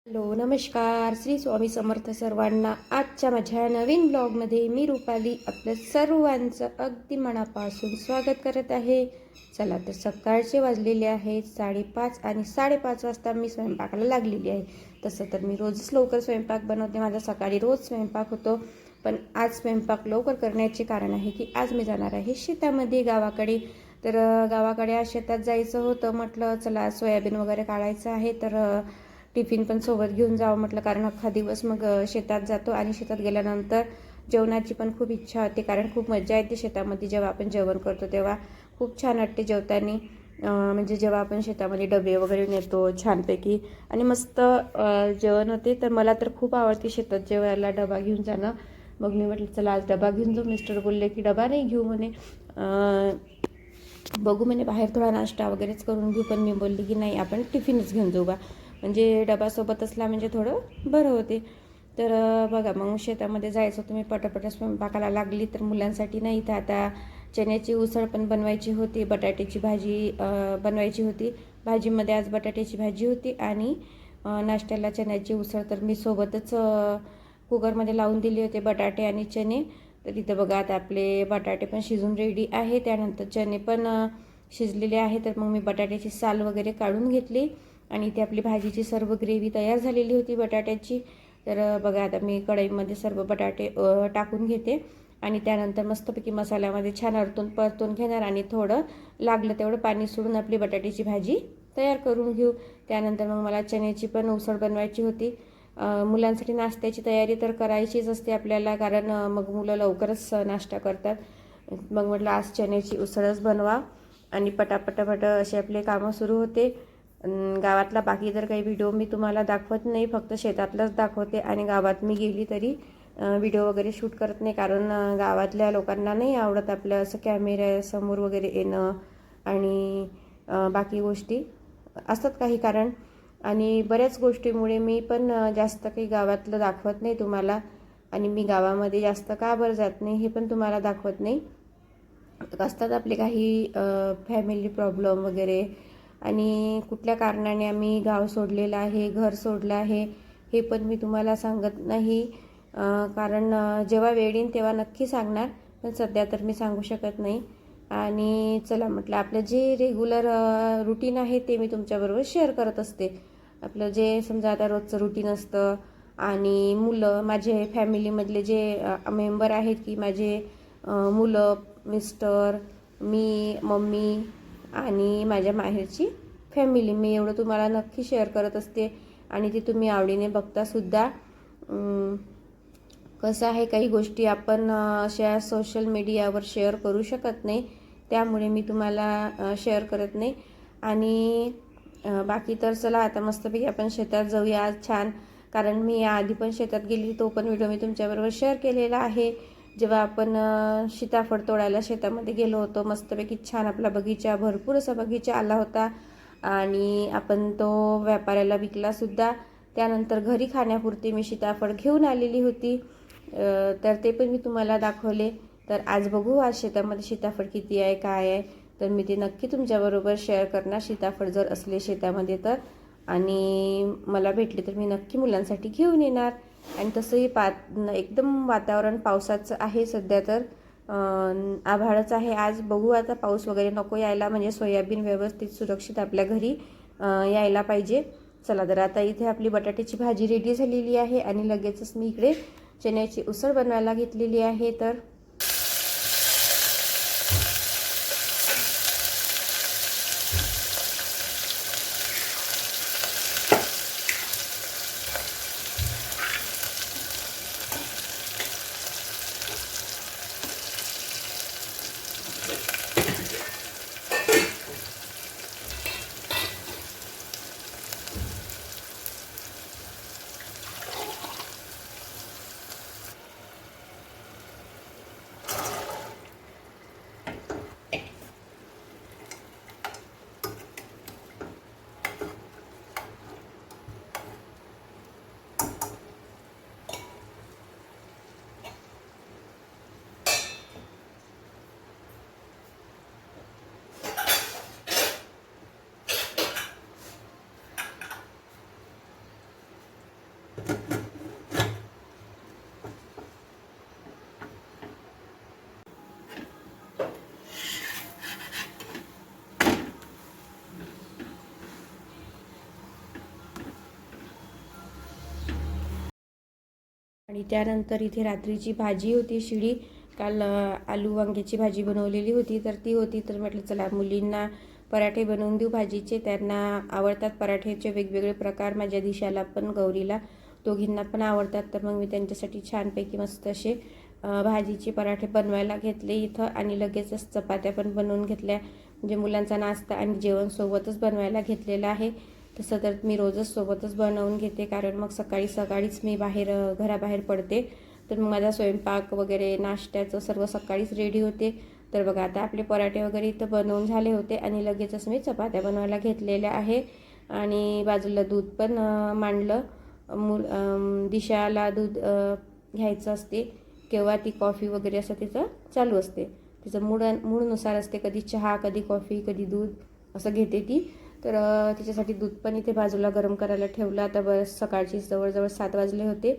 Hello नमस्कार श्री स्वामी समर्थ सर्वांना। आजच्या माझ्या नवीन ब्लॉगमध्ये मी रुपाली आपल्या सर्वांचं अगदी मनापासून स्वागत करत आहे। चला तर सकाळचे वाजलेले आहेत 5:30 आणि 5:30 वाजता मी स्वयंपाकाला लागलेली आहे। तसं तर मी रोजच लवकर स्वयंपाक बनवते, माझा सकाळी रोज स्वयंपाक होतो, पण आज स्वयंपाक लवकर करण्याचे कारण आहे की आज मी जाणार आहे शेतामध्ये गावाकडे। तर गावाकडे आज शेतात जायचं होतं, म्हटलं चला सोयाबीन वगैरे काढायचं आहे तर टिफिन पण सोबत घेऊन जावं म्हटलं, कारण अख्खा दिवस मग शेतात जातो आणि शेतात गेल्यानंतर जेवणाची पण खूप इच्छा होते, कारण खूप मजा येते शेतामध्ये जेव्हा आपण जेवण करतो तेव्हा खूप छान वाटते जेवताना। म्हणजे जेव्हा आपण शेतामध्ये डबे वगैरे नेतो छानपैकी आणि मस्त जेवण होते, तर मला तर खूप आवडते शेतात जेवायला डबा घेऊन जाणं। मग मी म्हटलं चला आज डबा घेऊन जाऊ। मिस्टर बोलले की डबा नाही घेऊ म्हणे, बघू म्हणे बाहेर थोडा नाश्ता वगैरेच करून घेऊ, पण मी बोलली की नाही आपण टिफिनच घेऊन जाऊ बा, म्हणजे डबासोबत असला म्हणजे थोडं बरं होते। तर बघा मग शेतामध्ये जायचं होतं, मी पटापट स्वयंपाकाला लागली। तर मुलांसाठी नाही तर आता चण्याची उसळ पण बनवायची होती, बटाट्याची भाजी बनवायची होती। भाजीमध्ये आज बटाट्याची भाजी होती आणि नाश्त्याला चण्याची उसळ। तर मी सोबतच कुकरमध्ये लावून दिले होते बटाटे आणि चणे। तर इथं बघा आता आपले बटाटे पण शिजून रेडी आहे, त्यानंतर चणे पण शिजलेले आहे। तर मग मी बटाट्याची साल वगैरे काढून घेतली आणि इथे आपली भाजीची सर्व ग्रेव्ही तयार झालेली होती बटाट्याची। तर बघा आता मी कढईमध्ये सर्व बटाटे टाकून घेते आणि त्यानंतर मस्तपैकी मसाल्यामध्ये छान परतून घेणार आणि थोडं लागलं तेवढं पाणी सोडून आपली बटाट्याची भाजी तयार करून घेऊ। त्यानंतर मग मला चण्याची पण उसळ बनवायची होती। मुलांसाठी नाश्त्याची तयारी तर करायचीच असते आपल्याला, कारण मग मुलं लवकरच नाश्ता करतात। मग म्हटलं आज चण्याची उसळच बनवा आणि पटापट असे आपले कामं सुरू होते। गावातला बाकी तर काही व्हिडिओ मी तुम्हाला दाखवत नाही, फक्त शेतातलंच दाखवते आणि गावात मी गेली तरी व्हिडिओ वगैरे शूट करत नाही, कारण गावातल्या लोकांना नाही आवडत आपलं असं कॅमेऱ्यासमोर वगैरे येणं आणि बाकी गोष्टी असतात काही कारण, आणि बऱ्याच गोष्टीमुळे मी पण जास्त काही गावातलं दाखवत नाही तुम्हाला। आणि मी गावामध्ये जास्त का बरं जात नाही हे पण तुम्हाला दाखवत नाही। असतात आपले काही फॅमिली प्रॉब्लेम वगैरे आणि कुठल्या कारणाने आम्ही गाव सोडलेलं आहे, घर सोडलं आहे हे पण मी तुम्हाला सांगत नाही, कारण जेव्हा वेळ येईल तेव्हा नक्की सांगणार, पण सध्या तर मी सांगू शकत नाही। आणि चला म्हटलं आपलं जे रेग्युलर रुटीन आहे ते मी तुमच्याबरोबर शेअर करत असते। आपलं जे समजा आता रोजचं रुटीन असतं आणि मुलं माझे फॅमिलीमधले जे मेंबर आहेत की माझे मुलं, मिस्टर, मी, मम्मी आणि माझ्या माहेरची फॅमिली, मी एवढं तुम्हाला नक्की शेअर करत असते आणि ते तुम्ही आवडीने बघतासुद्धा। कसं आहे काही गोष्टी आपण अशा सोशल मीडियावर शेअर करू शकत नाही, त्यामुळे मी तुम्हाला शेअर करत नाही। आणि बाकी तर चला आता मस्तपैकी आपण शेतात जाऊया आज छान, कारण मी याआधी पण शेतात गेली, तो पण व्हिडिओ मी तुमच्याबरोबर शेअर केलेला आहे। जेव्हा आपण सीताफळ तोडायला शेतामध्ये गेलो होतो, मस्तपैकी छान आपला बगीचा, भरपूर असा बगीचा आला होता आणि आपण तो व्यापाऱ्याला विकलासुद्धा। त्यानंतर घरी खाण्यापुरती मी सीताफळ घेऊन आलेली होती, तर ते पण मी तुम्हाला दाखवले। तर आज बघू आज शेतामध्ये सीताफळ किती आहे काय आहे, तर मी ते नक्की तुमच्याबरोबर शेअर करणार सीताफळ जर असले शेतामध्ये तर, आणि मला भेटले तर मी नक्की मुलांसाठी घेऊन येणार। आणि तसंही एकदम वातावरण पावसाचं आहे सध्या, तर आभाळच आहे आज, बघू आता पाऊस वगैरे नको यायला, म्हणजे सोयाबीन व्यवस्थित सुरक्षित आपल्या घरी यायला पाहिजे। चला तर आता इथे आपली बटाट्याची भाजी रेडी झालेली आहे आणि लगेचच मी इकडे चण्याची उसळ बनवायला घेतलेली आहे। तर आणि त्यानंतर इथे रात्रीची भाजी होती शिळी. काल आलू वांग्याची भाजी बनवलेली होती तर ती होती. तर म्हटलं चला मुलींना पराठे बनवून देऊ भाजीचे. त्यांना आवडतात पराठ्याचे वेगवेगळे प्रकार. माझ्या दिशाला पण गौरीला दोघींना पण आवडतात. तर मग मी त्यांच्यासाठी छानपैकी मस्त असे भाजीचे पराठे बनवायला घेतले इथं. आणि लगेचच चपात्या पण बनवून घेतल्या. म्हणजे मुलांचा नाश्ता आणि जेवण सोबतच बनवायला घेतलेला आहे. तसं तर मी रोजच सोबतच बनवून घेते, कारण मग सकाळीच मी घराबाहेर पडते. तर मग माझा स्वयंपाक वगैरे नाश्त्याचं सर्व सकाळीच रेडी होते. तर बघा आता आपले पराठे वगैरे इथं बनवून झाले होते आणि लगेचच मी चपात्या बनवायला घेतलेल्या आहे. आणि बाजूला दूध पण मांडलं. दिशाला दूध घ्यायचं असते, केव्हा ती कॉफी वगैरे असं तिचं चालू असते. तिचं मूडनुसार असते, कधी चहा, कधी कॉफी, कधी दूध असं घेते ती. तर तिच्यासाठी दूध पण इथे बाजूला गरम करायला ठेवलं. आता बस सकाळची जवळजवळ 7 वाजले होते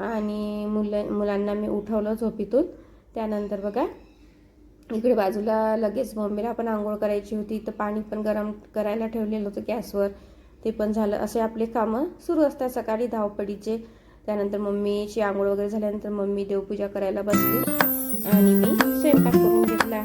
आणि मुलांना मी उठवलं झोपीतून. त्यानंतर बघा इकडे बाजूला लगेच मम्मीला पण आंघोळ करायची होती, तर पाणी पण गरम करायला ठेवलेलं होतं गॅसवर. ते पण झालं. असे आपले कामं सुरू असतात सकाळी धावपळीचे. त्यानंतर मम्मीची आंघोळ वगैरे झाल्यानंतर मम्मी देवपूजा करायला बसली आणि मी स्वयंपाक करून घेतला.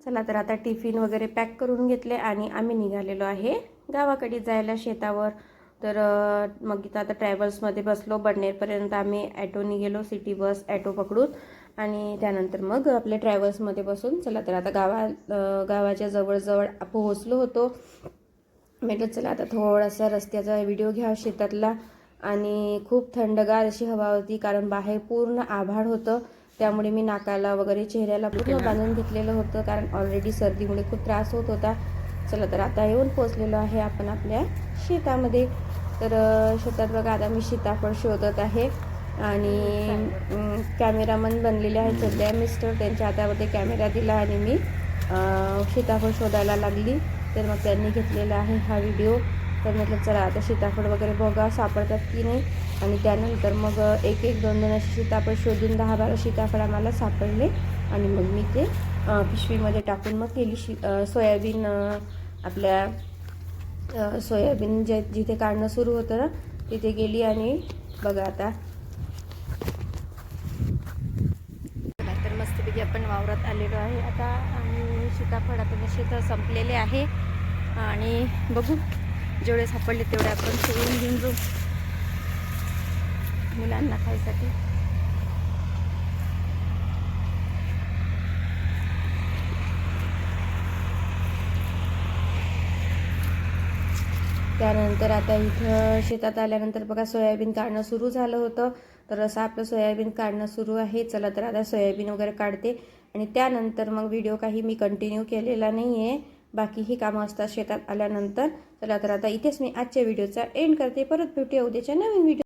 चला तर आता टिफिन वगैरे पॅक करून घेतले आणि आम्ही निघालेलो आहे गावाकडे जायला शेतावर. तर मग इथं आता ट्रॅव्हल्समध्ये बसलो. बडनेरपर्यंत आम्ही ॲटोनी गेलो, सिटी बस ॲटो पकडून. आणि त्यानंतर मग आपल्या ट्रॅव्हल्समध्ये बसून चला तर आता गावाच्या जवळजवळ पोहोचलो होतो. म्हटलं चला आता थोडासा रस्त्याचा व्हिडिओ घ्या शेतातला. आणि खूप थंडगार अशी हवा होती, कारण बाहेर पूर्ण आभाळ होतं. त्यामुळे मी नाकाला वगैरे चेहऱ्याला पूर्ण बांधून घेतलेलं होतं, कारण ऑलरेडी सर्दीमुळे खूप त्रास होत होता. चला तर आता येऊन पोचलेलो आहे आपण आपल्या शेतामध्ये. तर शेतात बघा आता मी सीताफळ शोधत आहे आणि कॅमेरामन बनलेले आहेत सध्या मिस्टर. त्यांच्या हातामध्ये कॅमेरा दिला आणि मी सीताफळ शोधायला लागली. तर मग त्यांनी घेतलेला आहे हा व्हिडिओ. तर म्हटलं चला आता सीताफळ वगैरे बघा सापडतात की नाही. आणि त्यानंतर मग एक दोन असे सीताफळ शोधून 10-12 सीताफळ आम्हाला सापडले. आणि मग मी ते पिशवीमध्ये टाकून मग केली सोयाबीन. आपल्या सोयाबीन जिथे काढणं सुरू होतं ना तिथे गेली. आणि बघा आता तर मस्तपैकी आपण वावरात आलेलो आहे आता. आणि सीताफळ आता शेत संपलेले आहे आणि बघू जेवढे सापडले तेवढे आपण सोडून घेऊन जाऊ मुलांना खायसाठी. त्यानंतर आता इथं शेतात आल्यानंतर बघा सोयाबीन काढणं सुरू झालं होतं. तर असं आपलं सोयाबीन काढणं सुरू आहे. चला तर आता सोयाबीन वगैरे काढते आणि त्यानंतर मग व्हिडिओ काही मी कंटिन्यू केलेला नाही आहे. बाकीही कामं असतात शेतात आल्यानंतर. चला तर आता इथेच मी आजच्या व्हिडिओचा एंड करते. परत भेटूया उद्याच्या नवीन व्हिडिओ.